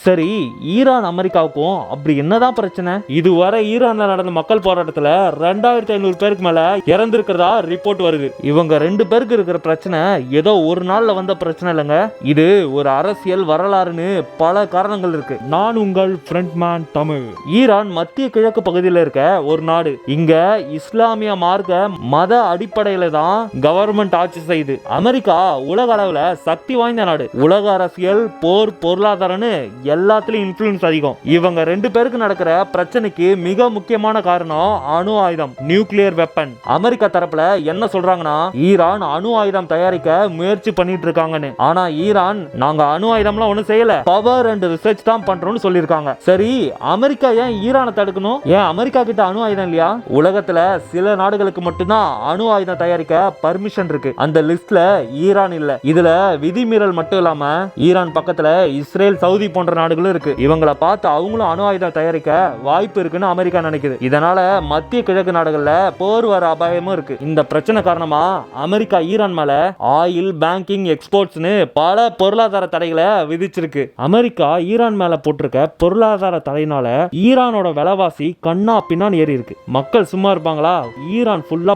சரி, ஈரான் அமெரிக்காவுக்கும் அப்படி என்னதான் பிரச்சனை? இதுவரை ஈரான்ல நடந்த மக்கள் போராட்டத்துல 2500 பேருக்கு மேல இறந்திருக்கிறதா ரிப்போர்ட் வருது. இவங்க 2 பேருக்கு இருக்கிற பிரச்சனை ஏதோ ஒரு நாள்ல வந்த பிரச்சனை இல்லைங்க. இது ஒரு அரசியல் வரலாறுன்னு பல காரணங்கள் இருக்கு. நான் உங்கள் ஃப்ரெண்ட்மேன் தமிழ். ஈரான் மத்திய கிழக்கு பகுதியில் இருக்க ஒரு நாடு. இங்க இஸ்லாமிய மார்க்க மத அடிப்படையில தான் கவர்மெண்ட் ஆட்சி செய்யுது. அமெரிக்கா உலக அளவுல சக்தி வாய்ந்த நாடு. உலக அரசியல், போர், பொருளாதாரம்னு எல்லாத்துலயும் இன்ஃப்ளூயன்ஸ் அதிகம். இவங்க 2 பேருக்கு நடக்கிற பிரச்சனைக்கு மிக முக்கியமான காரணம் அணு ஆயுதம், நியூக்ளியர் வெப்பன். அமெரிக்கா தரப்புல என்ன சொல்றாங்கன்னா, ஈரான் அணு ஆயுதம் தயாரிக்க முயற்சி பண்ணிட்டு இருக்காங்கன்னு. ஆனா ஈரான், நாங்க அணு ஆயுதம்லாம் ஒண்ணும் செய்யல, பவர் அண்ட் ரிசர்ச் தான் பண்றோம்னு சொல்லிருக்காங்க. சரி, அமெரிக்கா ஏன் ஈரானை தடுக்கணும்? ஏன் அமெரிக்கா கிட்ட அணு ஆயுதம் இல்லையா? உலகத்துல சில நாடுகளுக்கு மட்டும்தான் அணு ஆயுதம் தயாரிக்க பர்மிஷன் இருக்கு. அந்த லிஸ்ட்ல ஈரான் இல்ல. இதுல விதிமீறல் மட்டும் இல்லாம ஈரான் பக்கத்துல இஸ்ரேல், சவுதி போன்ற நாடுகளும் இருக்கு. இவங்களை பார்த்து அவங்களும் அணு ஆயுதம் தயாரிக்க வாய்ப்பு இருக்குன்னு அமெரிக்கா நினைக்குது. இதனால மத்திய கிழக்கு நாடுகள்ல போர் வர அபாயமும் இருக்கு. இந்த பிரச்சனை காரணமா அமெரிக்கா ஈரான் மேல ஆயில், பேங்கிங், எக்ஸ்போர்ட்ஸ்னு பல பொருளாதார தடைகளை விதிச்சிருக்கு. அமெரிக்கா ஈரான் மேல போட்டிருக்க பொருளாதார தடையினால ஈரானோட விலைவாசி கண்ணா பின்னான்னு ஏறி இருக்கு. மக்கள் சும்மா இருப்பாங்களா? ஈரான் ஃபுல்லா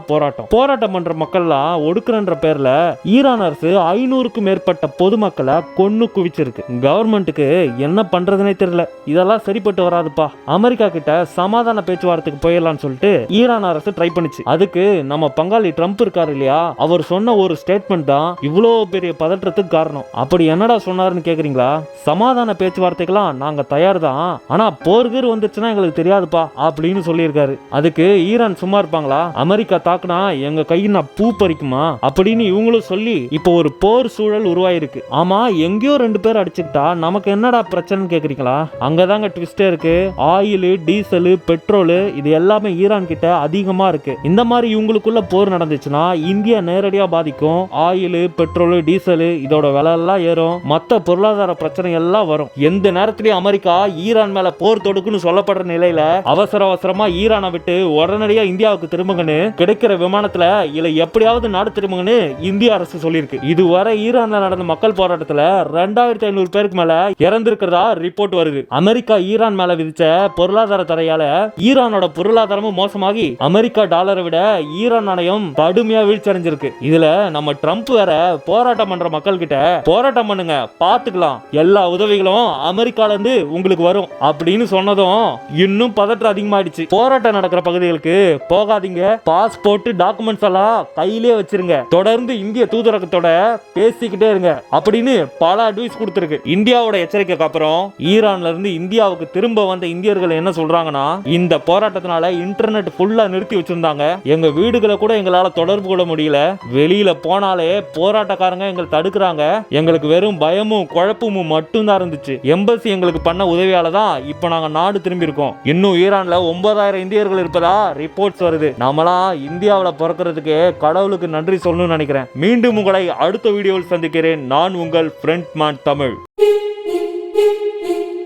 போராட்டம் பண்ற மக்கள்லாம் ஒடுக்குறன்ற பேர்ல ஈரான் அரசு 500க்கும் மேற்பட்ட பொதுமக்களை கொன்னு குவிச்சிருக்கு. கவர்மெண்ட்டுக்கு என்ன பண்றதுனே தெரியல. இதெல்லாம் சரிப்பட்டு வராதுப்பா. அமெரிக்கா கிட்ட சமாதான பேச்சுவார்த்தைக்கு போயிடலாம்னு சொல்லிட்டு ஈரான் அரசு ட்ரை பண்ணிச்சு. அதுக்கு நம்ம பங்காளி ட்ரம்ப் இருக்காரு இல்லையா, அவர் சொன்ன ஒரு ஸ்டேட்மெண்ட் தான் இவ்வளோ பெரிய பதற்றத்துக்கு காரணம். அப்படி என்னடா சொன்னாருன்னு கேக்குறீங்களா? சமாதான பேச்சுவார்த்தைக்கெல்லாம் நாங்க தயார் தான், ஆனா போர்கீர் வந்துச்சுன்னா எங்களுக்கு தெரியாதுப்பா அப்படின்னு சொல்லியிருக்காரு. அதுக்கு ஈரான் சும்மா இருப்பாங்களா? அமெரிக்கா தாக்குனா எங்க கையினா பூ பறிக்குமா அப்படின்னு இவங்களும் சொல்லி இப்போ ஒரு போர் சூழல் உருவாயிருக்கு. ஆமா, எங்கேயோ 2 பேர் அடிச்சுக்கிட்டா நமக்கு என்னடா பிரச்சனை கேக்குறீங்களா? அங்கதாங்க ட்விஸ்டே இருக்கு. ஆயில், டீசல், பெட்ரோல் இது எல்லாமே ஈரான் கிட்ட அதிகமா இருக்கு. இந்த மாதிரி இவங்களுக்குள்ள போர் நடந்துச்சுன்னா இந்தியா நேரடியா பாதிக்கும். ஆயில், பெட்ரோல், டீசல் இதோட விலை எல்லாம் ஏறும். மத்த பொருளாதார பிரச்சனை எல்லாம் வரும். எந்த நேரத்திலயும் அமெரிக்கா ஈரான் மேல போர் தொடுக்குன்னு சொல்லப்படுற நிலையில அவசரமா ஈரானை விட்டு உடனடியா இந்தியாவுக்கு திரும்புங்கன்னு, கிடைக்கிற விமானத்துல இல்ல எப்படியாவது நாடு திரும்புங்கன்னு இந்திய அரசு சொல்லியிருக்கு. இதுவரை ஈரான்ல நடந்த மக்கள் போராட்டத்துல 2500 பேருக்கு மேல இறந்திருக்கிறதா ரிப்போர்ட் வருது. அமெரிக்கா ஈரான் மேல விதிச்ச பொருளாதார தடையால ஈரானோட பொருளாதாரமும் மோசமாகி அமெரிக்கா டாலரை விட ஈரான் நாணயம் கடுமையா வீழ்ச்சி அடைஞ்சிருக்கு. இதுல நம்ம ட்ரம்ப் வேற போராட்டம் பண்ற மக்கள் கிட்ட போராட்டம் பண்ணுங்க, பாத்துக்கலாம், எல்லா உதவிகளும் அமெரிக்கால இருந்து உங்களுக்கு வரும் அப்படின்னு சொன்னதும் இன்னும் பதற்றம் அதிகமாயிடுச்சு. போராட்டம் நடக்கிற பகுதிகளுக்கு போகாதீங்க, பாஸ்போர்ட், டாக்குமெண்ட்ஸ் எல்லாம் கையிலே வச்சிருங்க, தொடர்ந்து இந்திய தூதரகத்தோட பேசிக்கிட்டே இருங்க அப்படின்னு பல அட்வைஸ் கொடுத்திருக்கு. இந்தியாவோட எச்சரிக்கைக்கு அப்புறம் ஈரான்ல இருந்து இந்தியாவுக்கு திரும்ப வந்த இந்தியர்கள் என்ன சொல்றாங்கன்னா, இந்த போராட்டத்தினால இன்டர்நெட் ஃபுல்லா நிறுத்தி வச்சிருந்தாங்க, எங்க வீடுகளை கூட எங்களால தொடர்பு கொள்ள முடியல, வெளியில போனாலே போராட்டக்காரங்க எங்களை தடுக்கிறாங்க, எங்களுக்கு வெறும் பயமும் குழப்பமும் மட்டும் தான் இருந்துச்சு. எம்பசி எங்களுக்கு பண்ண உதவியால தான் இப்ப நாங்க நாடு திரும்பி இருக்கோம். இன்னும் ஈரான்ல 9000 இந்தியர்கள் இருப்பதா ரிப்போர்ட்ஸ் வருது. நாமெல்லாம் இந்தியாவில பிறக்கிறதுக்கு கடவுளுக்கு நன்றி சொல்லணும்னு நினைக்கிறேன். மீண்டும் உங்களை அடுத்த வீடியோவில் சந்திக்கிறேன். நான் உங்கள் ஃப்ரெண்ட்மேன் தமிழ்.